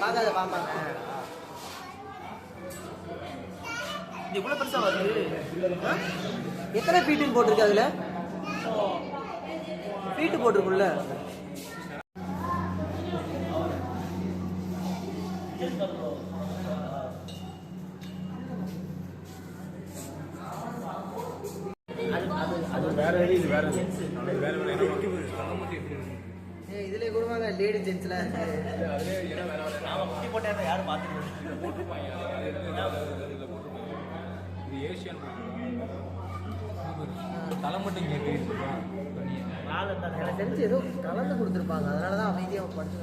பார்க்காத பாம்பாங்க. இது இவ்வளோ பெருசாக வருது. எத்தனை ஃபீட்டுன்னு போட்டிருக்கு அதில்? ஃபீட்டு போட்டிருக்குல்ல. இதுல கூட லேடி ஜென்ஸ்ல குட்டி போட்டா யாரும் பார்த்துட்டு தலை மட்டும் எனக்கு தெரிஞ்சு ஏதோ கலந்து கொடுத்துருப்பாங்க, அதனாலதான் அமைதியாக படிச்சு